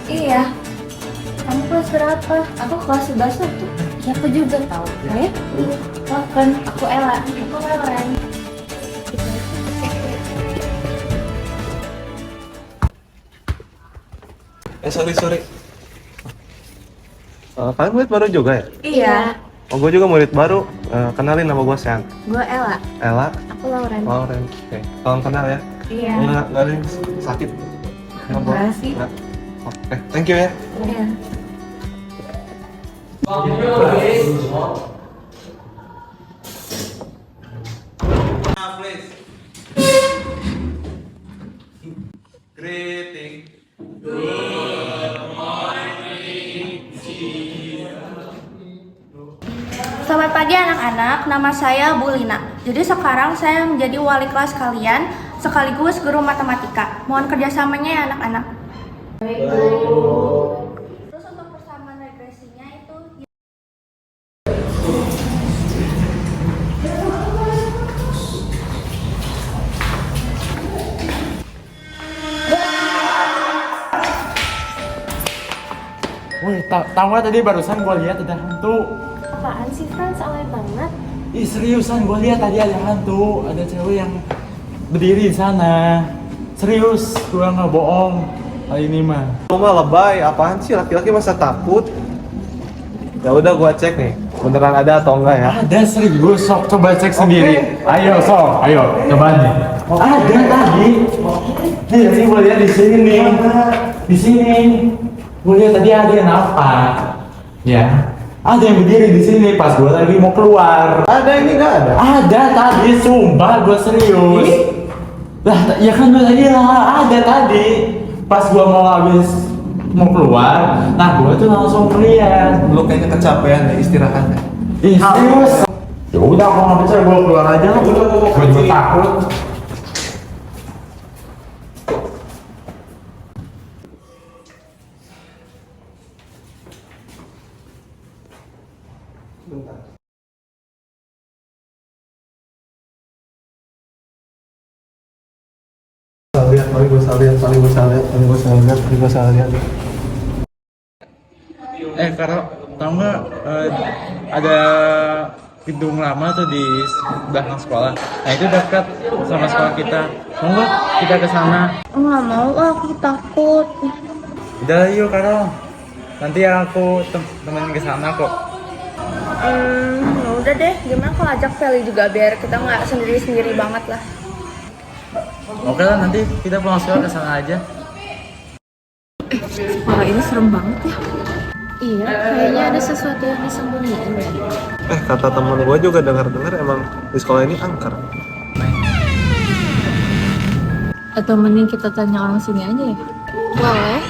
Iya, kamu kelas berapa? Aku kelas 11 tuh. Ya aku juga tahu. Ya? Kan aku Ella. Aku Lauren. Sorry. Kalian murid baru juga ya? Iya. Oh, gue juga murid baru. Kenalin, nama gue Sean. Gue Ella. Ella, Aku Lauren. Lauren. Oke, tolong kenal ya. Iya. Nggak ada yang sakit. Enggak sih. Nggak. Oke, thank you ya. Iya. Greeting. Selamat pagi anak-anak, nama saya Bu Lina. Jadi sekarang saya menjadi wali kelas kalian sekaligus guru matematika. Mohon kerjasamanya ya anak-anak. Terus untuk persamaan regresinya itu Wih, tahu nggak tadi barusan gue lihat ada hantu. Apaan sih Frans? Alay banget. Ih seriusan gue lihat tadi ada hantu, ada cewek yang berdiri di sana. Serius, gue nggak bohong. Hal ini mah. Lu mah lebay, apaan sih laki-laki masa takut? Ya udah gua cek nih, beneran ada atau enggak ya? Ada serius, sok coba cek sendiri. Ayo coba nih. Ada tadi. Nih, sih gue lihat di sini nih. Di sini. Gue lihat tadi ada yang apa? Ya. Ada yang berdiri di sini pas gue lagi mau keluar. Ada, ini nggak ada? Ada tadi, sumpah gue serius. Lah, ya kan gue tadi lah, ada tadi. Pas gue mau keluar, nah gue tuh langsung lihat. Lu kayaknya kecapean deh, istirahat ya. Ih, serius. Ya udah, aku nggak percaya, gue keluar aja lah. Gue juga takut. Paling gue salah lihat. Karena tau nggak ada gedung lama tuh di belakang sekolah. Nah itu dekat sama sekolah kita. Mau nggak kita ke sana? nggak mau, aku takut. Udah yuk Karol. Nanti aku temenin ke sana kok. Ya udah deh, gimana kalau ajak Feli juga biar kita nggak sendiri-sendiri banget lah. Oke lah, nanti kita pulang sekolah ke sana aja. Sekolah ini serem banget ya. Iya, kayaknya ada sesuatu yang disembunyiin ya. Kata temen gue juga dengar-dengar emang di sekolah ini angker. Atau mending kita tanya orang sini aja ya? Boleh.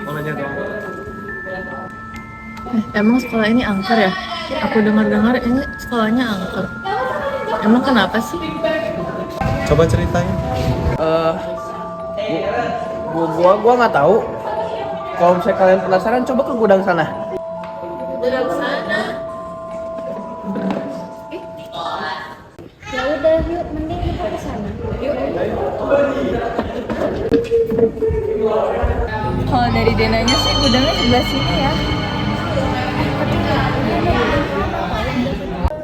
Mau nanya dong. Emang sekolah ini angker ya? Aku dengar-dengar ini sekolahnya angker. Emang kenapa sih? Coba ceritain. Gua nggak tahu. Kalau misalnya kalian penasaran, coba ke gudang sana. Gudang sana. Ya udah, yuk mending kita ke sana. Kalau dari denanya sih gudangnya sebelah sini ya.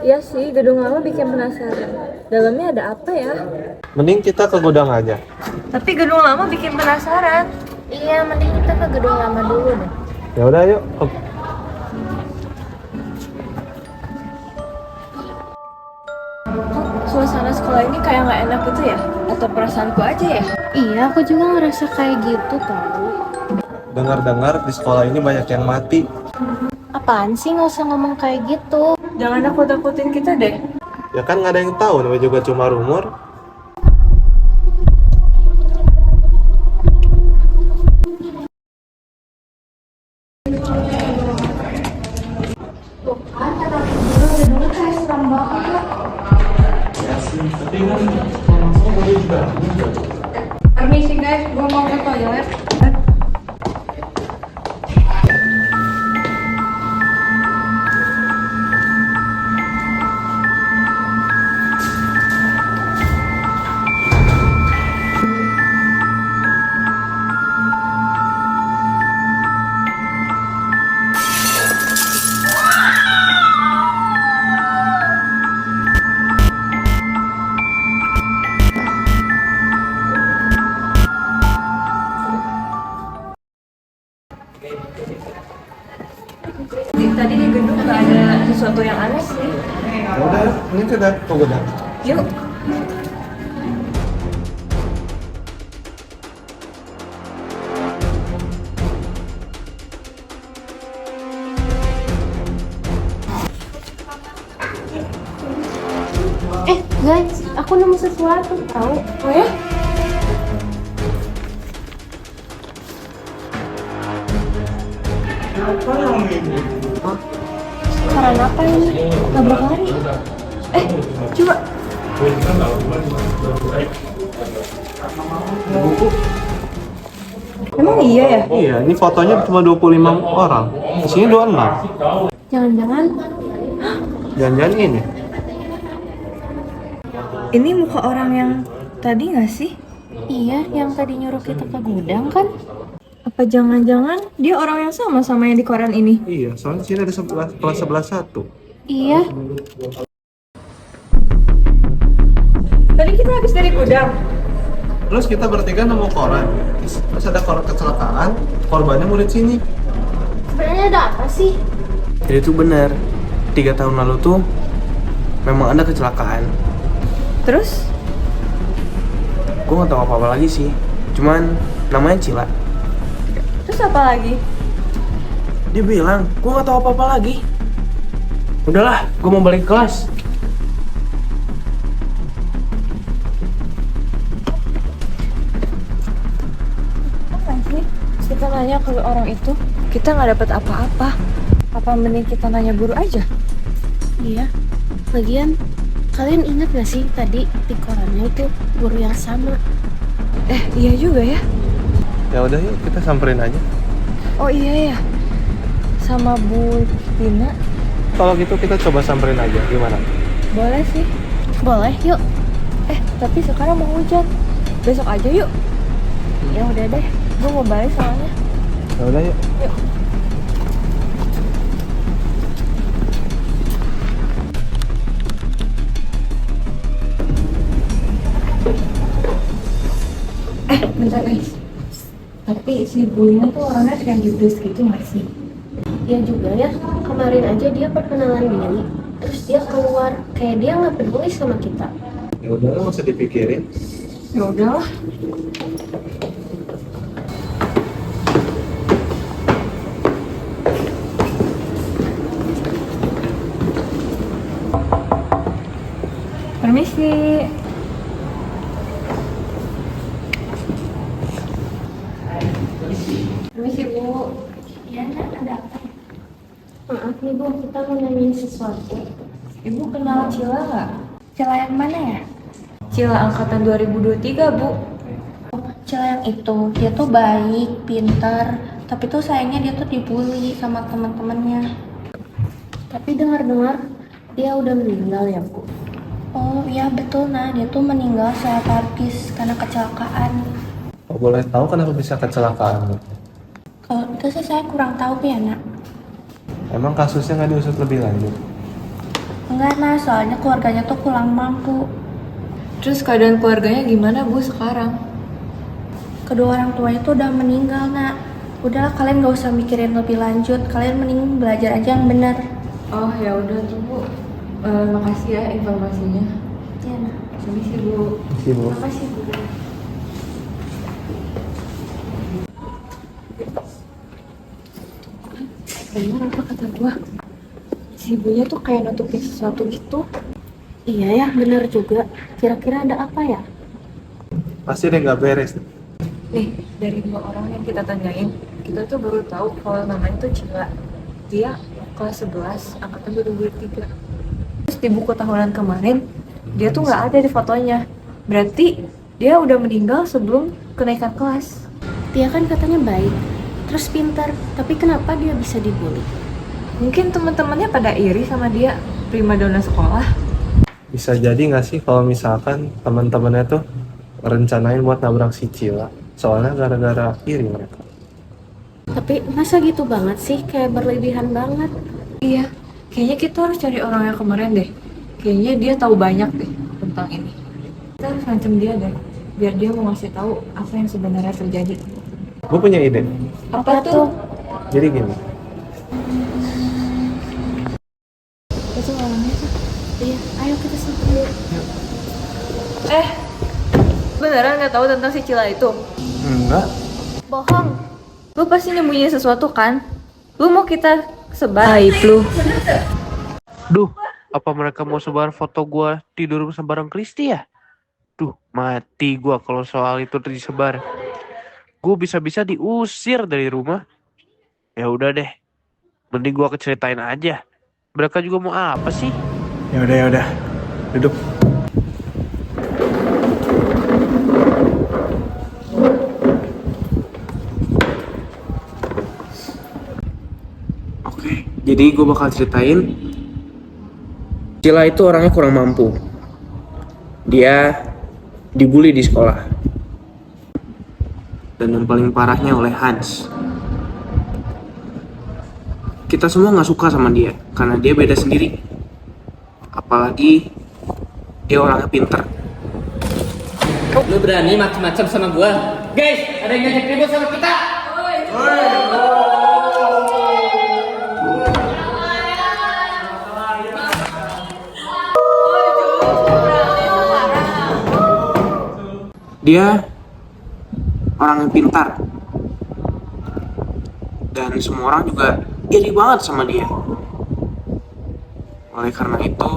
Iya sih, gedung lama bikin penasaran. Dalamnya ada apa ya? Mending kita ke gudang aja. Tapi gedung lama bikin penasaran. Iya, mending kita ke gedung lama dulu deh. Ya udah yuk. Suasana sekolah ini kayak nggak enak gitu ya? Atau perasaanku aja ya? Iya, aku juga ngerasa kayak gitu tau. Dengar-dengar di sekolah ini banyak yang mati. Apaan sih, nggak usah ngomong kayak gitu. Jangan nakut-nakutin kita deh. Ya kan nggak ada yang tahu, namanya juga cuma rumor. Permisi guys, gue mau ke toilet. Tadi di gedung nggak ada sesuatu yang aneh sih. Ya udah, ini kita ke gudang. Yuk. Guys, aku nemu sesuatu tahu. Oh ya? Karena apa ini? Nabrak lari. Coba. Buku. Emang iya ya? Iya, ini fotonya cuma 25 orang. Di sini 26. Jangan-jangan Jangan-jangan ini. ini muka orang yang tadi nggak sih? Iya, yang tadi nyuruh kita ke gudang kan? Apa jangan-jangan dia orang yang sama yang di koran ini? Iya, soalnya di sini ada kelas 11-1. Iya. Tadi kita habis dari gudang. Terus kita bertiga nemu koran. Terus ada koran kecelakaan, korbannya murid sini. Sebenarnya ada apa sih? Jadi itu benar. 3 tahun lalu tuh memang ada kecelakaan. Terus? Gue nggak tahu apa-apa lagi sih. Cuman namanya Cila. Terus apa lagi? Dia bilang, gue nggak tahu apa-apa lagi. Udahlah, gue mau balik ke kelas. Apa sih? Kita nanya ke orang itu, kita nggak dapat apa-apa. Apa mending kita nanya guru aja? Iya, lagian kalian ingat gak sih tadi di korannya itu guru yang sama? Iya juga ya. Ya udah yuk, kita samperin aja. Oh iya ya. Sama Bu Tina. Kalau gitu kita coba samperin aja, gimana? Boleh sih. Boleh, yuk. Tapi sekarang mau hujan. Besok aja yuk. Ya udah deh. Gue mau balik soalnya. Ya udah yuk. Yuk. Bentar guys. Tapi si Bulina tuh orangnya kayak judes gitu gak sih? Dia juga ya, kemarin aja dia perkenalan diri, terus dia keluar, kayak dia nggak peduli sama kita. Ya udah, nggak usah dipikirin. Ya udahlah. Permisi. Permisi Bu. Ya, ada apa? Maaf nih Bu, kita mau nanyain sesuatu. Ibu kenal Cila nggak? Cila yang mana ya? Cila angkatan 2023 Bu. Cila yang itu, dia tuh baik, pintar, tapi tuh sayangnya dia tuh dibully sama teman-temannya. Tapi dengar-dengar dia udah meninggal ya Bu. Oh iya betul, nah dia tuh meninggal secara tragis karena kecelakaan. Oh, boleh tahu kenapa bisa kecelakaan? Kalau itu sih saya kurang tahu ya nak. Emang kasusnya nggak diusut lebih lanjut? Enggak nah, soalnya keluarganya tuh kurang mampu. Terus keadaan keluarganya gimana Bu sekarang? Kedua orang tuanya tuh udah meninggal nak. Udahlah kalian gak usah mikirin lebih lanjut, kalian mending belajar aja yang benar. Oh ya udah tuh Bu. Makasih ya informasinya. Iya nak. Permisi Bu. Iya, Bu. Makasih bu. Bener apa kata gua? Si ibunya tuh kayak nutupin sesuatu gitu. Iya ya, benar juga. Kira-kira ada apa ya? Pasti deh nggak beres. Nih, dari 2 orang yang kita tanyain, kita tuh baru tahu kalau namanya tuh Cila. Dia kelas 11, angkatan 2023. Terus di buku tahunan kemarin, dia tuh nggak ada di fotonya. Berarti dia udah meninggal sebelum kenaikan kelas. Dia kan katanya baik, terus pintar, tapi kenapa dia bisa dibully? Mungkin teman-temannya pada iri sama dia, primadona sekolah. Bisa jadi nggak sih kalau misalkan teman-temannya tuh rencanain buat nabrak si Cila, soalnya gara-gara iri mereka. Tapi masa gitu banget sih, kayak berlebihan banget. Iya, kayaknya kita harus cari orang yang kemarin deh. Kayaknya dia tahu banyak deh tentang ini. Kita harus ngancem dia deh, biar dia mau ngasih tahu apa yang sebenarnya terjadi. Gue punya ide. Apa tuh? Jadi gini, Itu orangnya tuh. Iya, ayo kita samperin. Beneran nggak tahu tentang si Cila itu? enggak. Bohong. Lu pasti nyembunyiin sesuatu kan? Lu mau kita sebar aib lu? Duh, apa mereka mau sebar foto gua tidur sama bareng Kristi ya? Duh, mati gua kalau soal itu disebar. Gua bisa-bisa diusir dari rumah. Ya udah deh, mending gua keceritain aja. Mereka juga mau apa sih? Ya udah, duduk. Oke, jadi gue bakal ceritain. Cila itu orangnya kurang mampu. Dia dibully di sekolah. Dan yang paling parahnya oleh Hans. Kita semua gak suka sama dia, karena dia beda sendiri. Apalagi dia orangnya pinter. Lu berani macam-macam sama gua? Guys, ada yang ngajak ribut sama kita? Dia orang yang pintar. Dan semua orang juga iri banget sama dia. Oleh karena itu,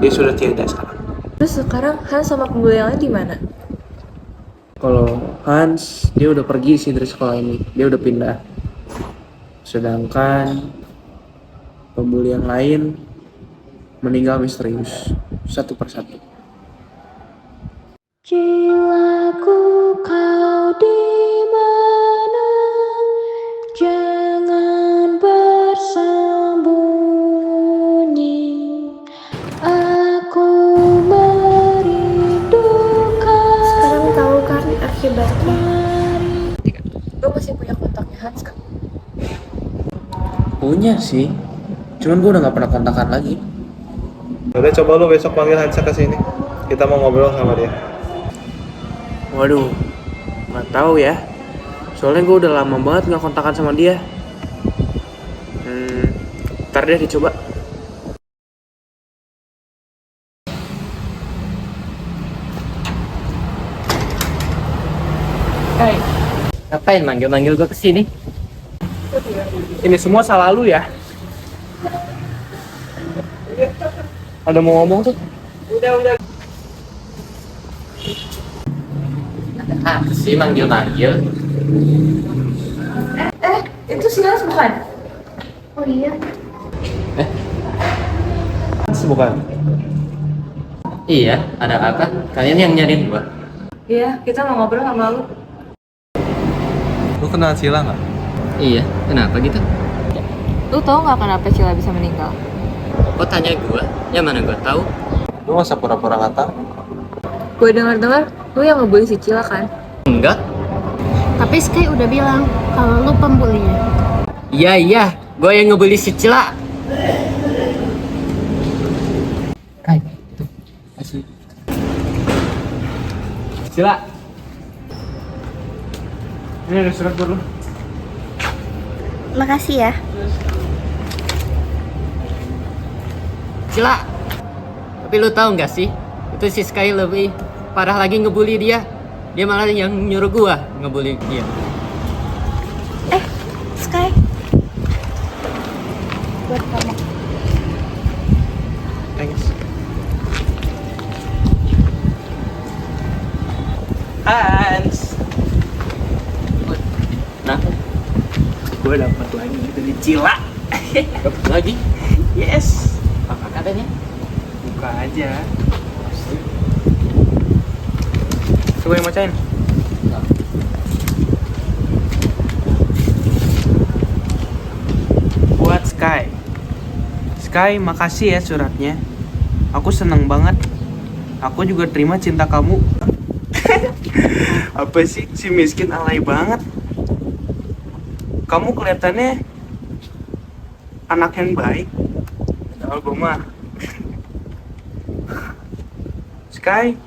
dia sudah tiada sekarang. Terus sekarang Hans sama pembuli yang lain di mana? Kalau Hans, dia udah pergi sih dari sekolah ini. Dia udah pindah. Sedangkan pembuli yang lain meninggal misterius, satu persatu. Cilaku kau di mana? Jangan bersembunyi. Aku merindukan. Sekarang tahu kan akibatnya? Lu masih punya kontaknya Hans kan? Punya sih, cuman gue udah gak pernah kontakan lagi. Udah, coba lu besok panggil Hansa ke sini. Kita mau ngobrol sama dia. Waduh, nggak tahu ya. Soalnya gue udah lama banget nggak kontakan sama dia. Ntar deh dicoba. Hai. Ngapain manggil-manggil gua kesini? Ini semua salah lu ya. Ada mau ngomong tuh? Apa sih manggil-manggil? Itu si Hans bukan? Oh iya. Hans bukan? Iya, ada apa? Kalian yang nyariin gua? Iya, kita mau ngobrol sama lu. Lu kenal Cila nggak? Iya, kenapa gitu? Lu tau nggak kenapa Cila bisa meninggal? Kok tanya gua? Ya mana gua tahu? Lu masa pura-pura nggak tahu? Gue dengar-dengar lu yang ngebully si Cila kan? Enggak. Tapi Sky udah bilang kalau lu pembulinya. Iya, gua yang ngebully si Cila. Kai, itu. Kasih. Cila. Ini ada surat buat lu. Makasih ya. Cila. Tapi lu tahu nggak sih? Itu si Sky lebih parah lagi ngebully dia. Dia malah yang nyuruh gua ngebully dia. Sky. Buat kamu. Thanks. Hans. Nah, Gue dapat lagi dari Cila. dapat lagi. Yes. Apa katanya? Buka aja. Coba yang bacain. Buat Sky. Sky, makasih ya suratnya. Aku seneng banget. Aku juga terima cinta kamu. Apa sih, si miskin alay banget. Kamu kelihatannya anak yang baik. Kalau gue mah. Sky,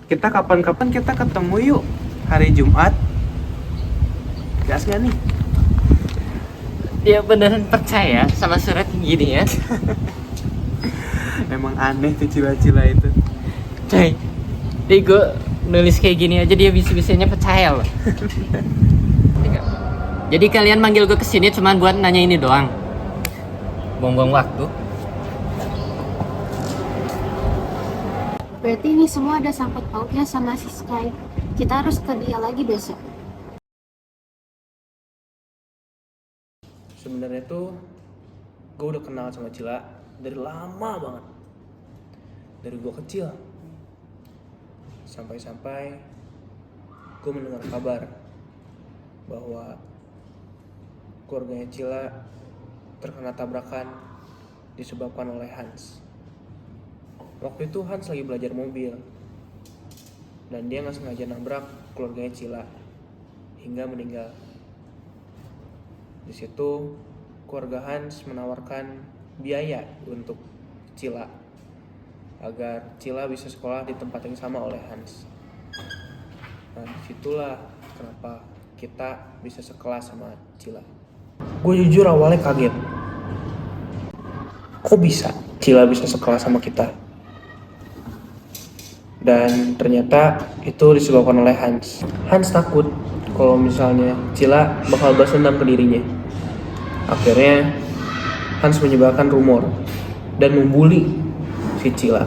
kita kapan-kapan kita ketemu yuk. Hari Jumat. Gas gak nih? Dia beneran percaya sama surat gini ya? Emang aneh tuh Cila-Cila itu. Coy, jadi gue nulis kayak gini aja dia bisa-bisanya percaya loh. Jadi kalian manggil gue kesini cuman buat nanya ini doang? Buang-buang waktu? Berarti ini semua ada sangkut pautnya sama si Sky. Kita harus ke dia lagi besok. Sebenarnya tuh gue udah kenal sama Cila dari lama banget. Dari gue kecil. Sampai-sampai gue mendengar kabar bahwa keluarganya Cila terkena tabrakan disebabkan oleh Hans. Waktu itu Hans lagi belajar mobil dan dia nggak sengaja nabrak keluarganya Cila hingga meninggal. Di situ keluarga Hans menawarkan biaya untuk Cila agar Cila bisa sekolah di tempat yang sama oleh Hans. Nah, disitulah kenapa kita bisa sekelas sama Cila. Gue jujur awalnya kaget. Kok bisa Cila bisa sekelas sama kita? Dan ternyata itu disebabkan oleh Hans. Hans takut kalau misalnya Cila bakal balas dendam ke dirinya. Akhirnya Hans menyebarkan rumor dan membuli si Cila.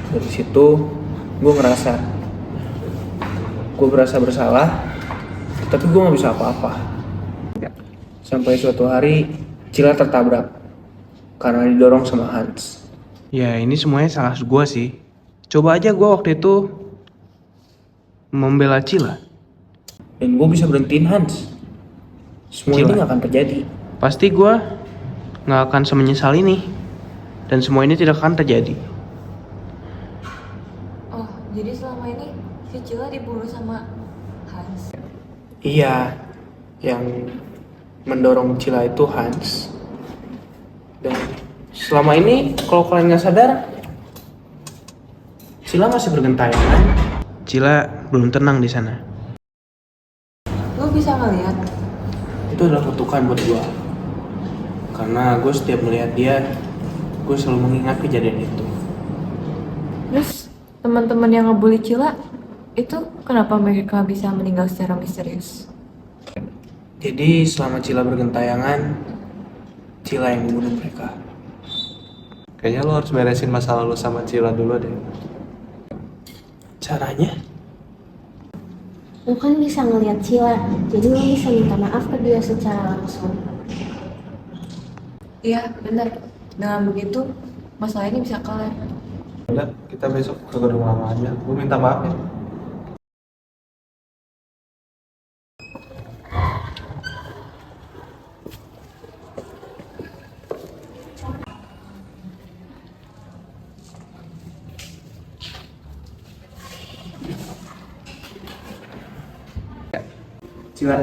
Dari situ gue ngerasa gue berasa bersalah, tapi gue nggak bisa apa-apa. Sampai suatu hari Cila tertabrak karena didorong sama Hans. Ya ini semuanya salah gue sih. Coba aja gue waktu itu membela Cila. Dan gue bisa berhentiin Hans. Semua ini Cila. gak akan terjadi. Pasti gue gak akan semenyesal ini. Dan semua ini tidak akan terjadi. Oh, jadi selama ini si Cila dibunuh sama Hans. Iya, yang mendorong Cila itu Hans. Dan selama ini kalau kalian gak sadar, Cila masih bergentayangan. Cila belum tenang di sana. Lo bisa ngeliat? Itu adalah kutukan buat gue. Karena gue setiap melihat dia, gue selalu mengingat kejadian itu. Terus teman-teman yang ngebully Cila itu kenapa mereka bisa meninggal secara misterius? Jadi selama Cila bergentayangan, Cila yang membunuh mereka. Kayaknya lo harus beresin masalah lo sama Cila dulu deh. Caranya? Lo kan bisa ngeliat Cila, jadi lo bisa minta maaf ke dia secara langsung. Iya, benar. Dengan begitu, masalah ini bisa kelar. Udah, kita besok ke gedung lama aja. Gue minta maaf ya. Cila,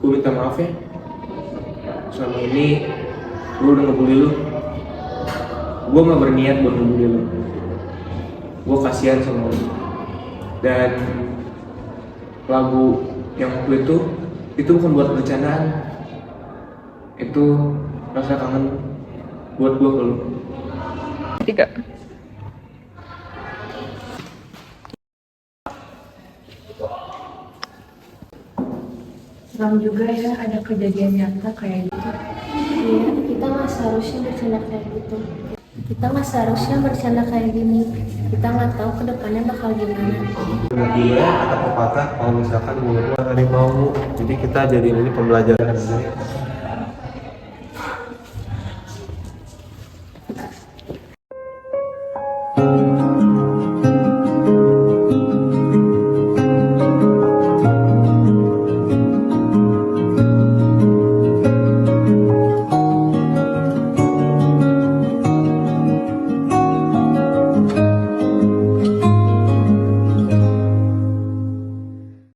gue minta maaf ya. Selama ini gue udah ngebully lu. Gue gak berniat buat ngebully lu. Gue kasihan sama lu. Dan lagu yang waktu itu bukan buat bercandaan. Itu rasa kangen buat gue ke lu. Tiga. Seram juga ya ada kejadian nyata kayak gitu. Iya, kita nggak seharusnya bercanda kayak gitu. Kita nggak seharusnya bercanda kayak gini. Kita nggak tahu kedepannya bakal gimana. Benar juga ya kata pepatah, kalau misalkan mulut lo ada yang mau. Jadi kita jadiin ini pembelajaran aja.